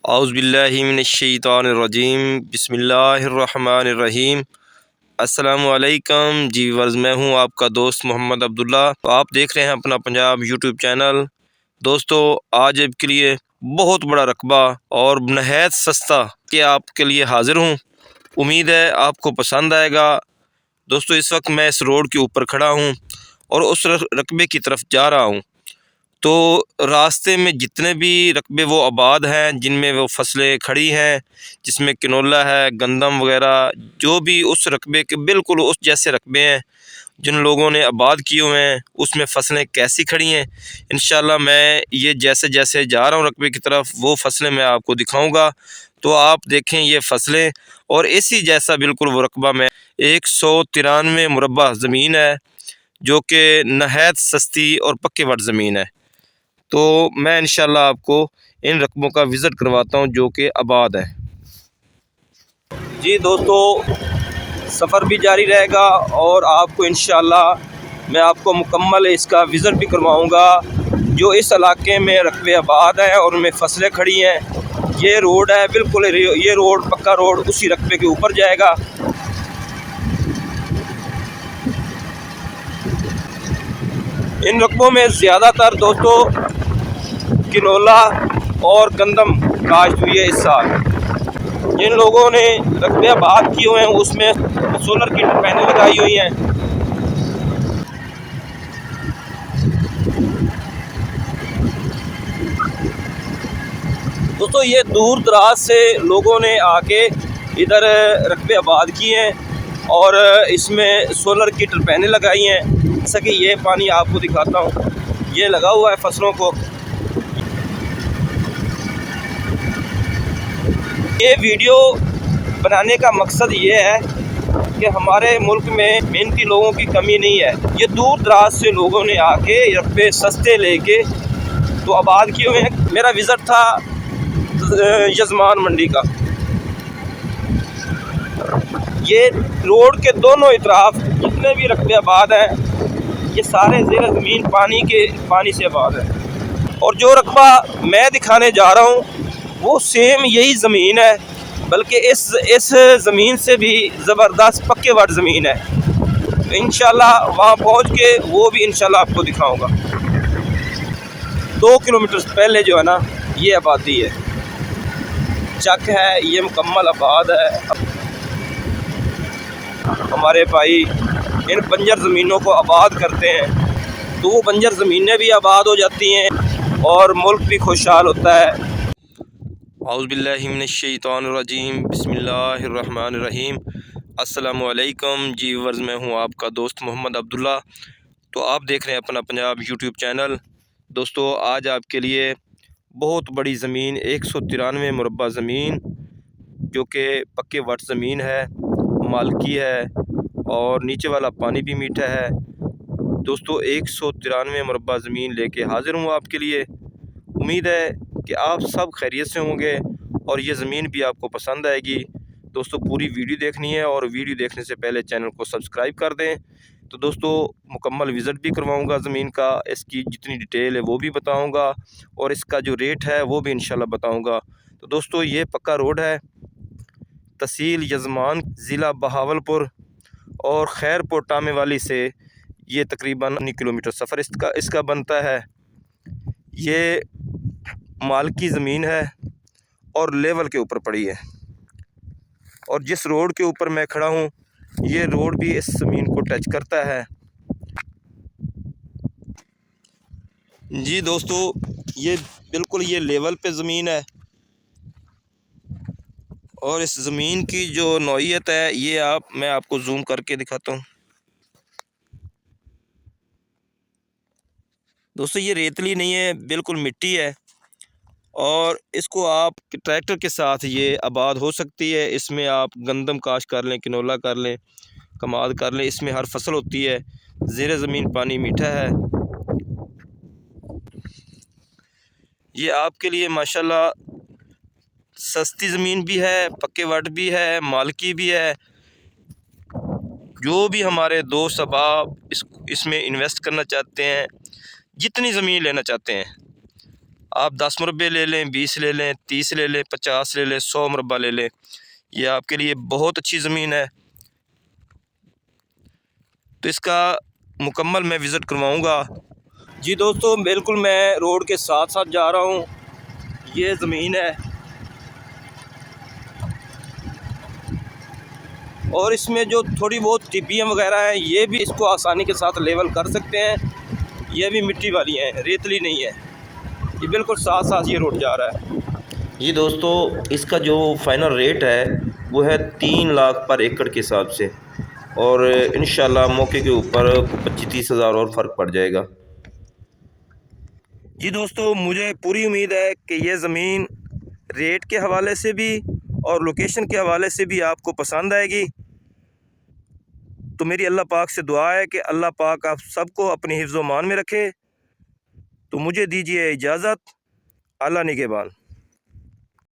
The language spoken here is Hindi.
औज़ुबिल्लाहिमिनश्शैतानिर्रजीम बिस्मिल्लाहिर्रहमानिर्रहीम। अस्सलामुअलैकुम जी वर्ज़, मैं हूँ आपका दोस्त मोहम्मद अब्दुल्ला। तो आप देख रहे हैं अपना पंजाब यूट्यूब चैनल। दोस्तों, आज आपके लिए बहुत बड़ा रकबा और नहायत सस्ता के आपके लिए हाज़िर हूँ। उम्मीद है आपको पसंद आएगा। दोस्तों, इस वक्त मैं इस रोड के ऊपर खड़ा हूँ और उस रकबे की तरफ जा रहा हूँ। तो रास्ते में जितने भी रकबे वो आबाद हैं, जिनमें वो फसलें खड़ी हैं, जिसमें किनोला है, गंदम वगैरह, जो भी उस रकबे के बिल्कुल उस जैसे रकबे हैं जिन लोगों ने आबाद किए हुए हैं, उसमें फसलें कैसी खड़ी हैं। इंशाल्लाह मैं ये जैसे जैसे जा रहा हूँ रकबे की तरफ, वो फसलें मैं आपको दिखाऊंगा। तो आप देखें ये फसलें, और इसी जैसा बिल्कुल वो रकबा में 193 मुरब्बा ज़मीन है, जो कि नहायत सस्ती और पक्के वट ज़मीन है। तो मैं इंशाल्लाह आपको इन रकबों का विज़िट करवाता हूं जो कि आबाद है। जी दोस्तों, सफ़र भी जारी रहेगा और आपको इंशाल्लाह मैं आपको मुकम्मल इसका विज़िट भी करवाऊंगा। जो इस इलाके में रकबे आबाद हैं और उनमें फसलें खड़ी हैं, ये रोड है बिल्कुल, ये रोड पक्का रोड उसी रकबे के ऊपर जाएगा। इन रकबों में ज़्यादातर दोस्तों किनोला और गंदम काश्त हुई है इस साल। जिन लोगों ने रकबे आबाद किए हुए हैं उसमें सोलर की टर्बाइनें लगाई हुई हैं। दोस्तों, ये दूर दराज से लोगों ने आके इधर रकबे आबाद किए हैं और इसमें सोलर की टर्बाइनें लगाई हैं। जैसा कि ये पानी आपको दिखाता हूँ, ये लगा हुआ है फसलों को। ये वीडियो बनाने का मकसद ये है कि हमारे मुल्क में मेहनती लोगों की कमी नहीं है। ये दूर दराज से लोगों ने आके रकबे सस्ते लेके तो आबाद किए हुए हैं। मेरा विज़िट था यजमान मंडी का। ये रोड के दोनों इतराफ जितने भी रकबे आबाद हैं, ये सारे ज़ेर ज़मीन पानी से आबाद है। और जो रकबा मैं दिखाने जा रहा हूँ वो सेम यही ज़मीन है, बल्कि इस ज़मीन से भी ज़बरदस्त पक्के वाट ज़मीन है। तो इंशाल्लाह वहाँ पहुँच के वो भी इंशाल्लाह आपको दिखाऊंगा। 2 किलोमीटर पहले जो है ना, ये आबादी है, चक है, ये मुकम्मल आबाद है। हमारे भाई इन बंजर ज़मीनों को आबाद करते हैं, तो वो बंजर ज़मीनें भी आबाद हो जाती हैं और मुल्क भी खुशहाल होता है। औज़ुबिल्लाहिमिनश्शैतानिर्रजीम बिस्मिल्लाहिर्रहमानिर्रहीम। अस्सलामुअलैकुम जी वर्ज़, मैं हूँ आपका दोस्त मोहम्मद अब्दुल्ला। तो आप देख रहे हैं अपना पंजाब यूट्यूब चैनल। दोस्तों, आज आपके लिए बहुत बड़ी ज़मीन 193 मुरब्बा ज़मीन, जो कि पक्के वट ज़मीन है, मालकी है और नीचे वाला पानी भी मीठा है। दोस्तों, 193 मुरब्बा ज़मीन लेके हाज़िर हूँ आपके लिए। उम्मीद है कि आप सब खैरियत से होंगे और ये ज़मीन भी आपको पसंद आएगी। दोस्तों, पूरी वीडियो देखनी है और वीडियो देखने से पहले चैनल को सब्सक्राइब कर दें। तो दोस्तों, मुकम्मल विज़िट भी करवाऊंगा ज़मीन का, इसकी जितनी डिटेल है वो भी बताऊंगा और इसका जो रेट है वो भी इंशाल्लाह बताऊंगा। तो दोस्तों, ये पक्का रोड है, तहसील यजमान, ज़िला बहावलपुर और खैरपुर टामे वाली से ये तकरीबन 19 किलोमीटर सफ़र इसका बनता है। ये मालकी ज़मीन है और लेवल के ऊपर पड़ी है, और जिस रोड के ऊपर मैं खड़ा हूँ ये रोड भी इस ज़मीन को टच करता है। जी दोस्तों, ये बिल्कुल ये लेवल पे ज़मीन है और इस ज़मीन की जो नौइयत है ये मैं आपको जूम करके दिखाता हूँ। दोस्तों, ये रेतली नहीं है, बिल्कुल मिट्टी है और इसको आप ट्रैक्टर के साथ ये आबाद हो सकती है। इसमें आप गंदम काश कर लें, किनोला कर लें, कमाद कर लें, इसमें हर फसल होती है। ज़ेर ज़मीन पानी मीठा है। ये आपके लिए माशाल्लाह सस्ती ज़मीन भी है, पक्के वट भी है, मालकी भी है। जो भी हमारे दोस्त अहबाब इसमें इन्वेस्ट करना चाहते हैं, जितनी ज़मीन लेना चाहते हैं, आप 10 मुरब्बे ले लें, 20 ले लें, 30 ले लें, 50 ले लें, 100 मुरब्बा ले लें, ये आपके लिए बहुत अच्छी ज़मीन है। तो इसका मुकम्मल मैं विज़िट करवाऊँगा। जी दोस्तों, बिल्कुल मैं रोड के साथ साथ जा रहा हूँ। ये ज़मीन है और इसमें जो थोड़ी बहुत टिब्बियाँ वगैरह हैं, ये भी इसको आसानी के साथ लेवल कर सकते हैं। ये भी मिट्टी वाली हैं, रेतली नहीं है। ये बिल्कुल साथ साथ ये रोड जा रहा है। जी दोस्तों, इसका जो फाइनल रेट है वो है 3 लाख पर एकड़ के हिसाब से, और इंशाल्लाह मौके के ऊपर 25-30 हज़ार और फ़र्क पड़ जाएगा। जी दोस्तों, मुझे पूरी उम्मीद है कि ये ज़मीन रेट के हवाले से भी और लोकेशन के हवाले से भी आपको पसंद आएगी। तो मेरी अल्लाह पाक से दुआ है कि अल्लाह पाक आप सबको अपनी हिफ्ज़-ओ-मान में रखे। तो मुझे दीजिए इजाज़त। अल्लाह निगहबान।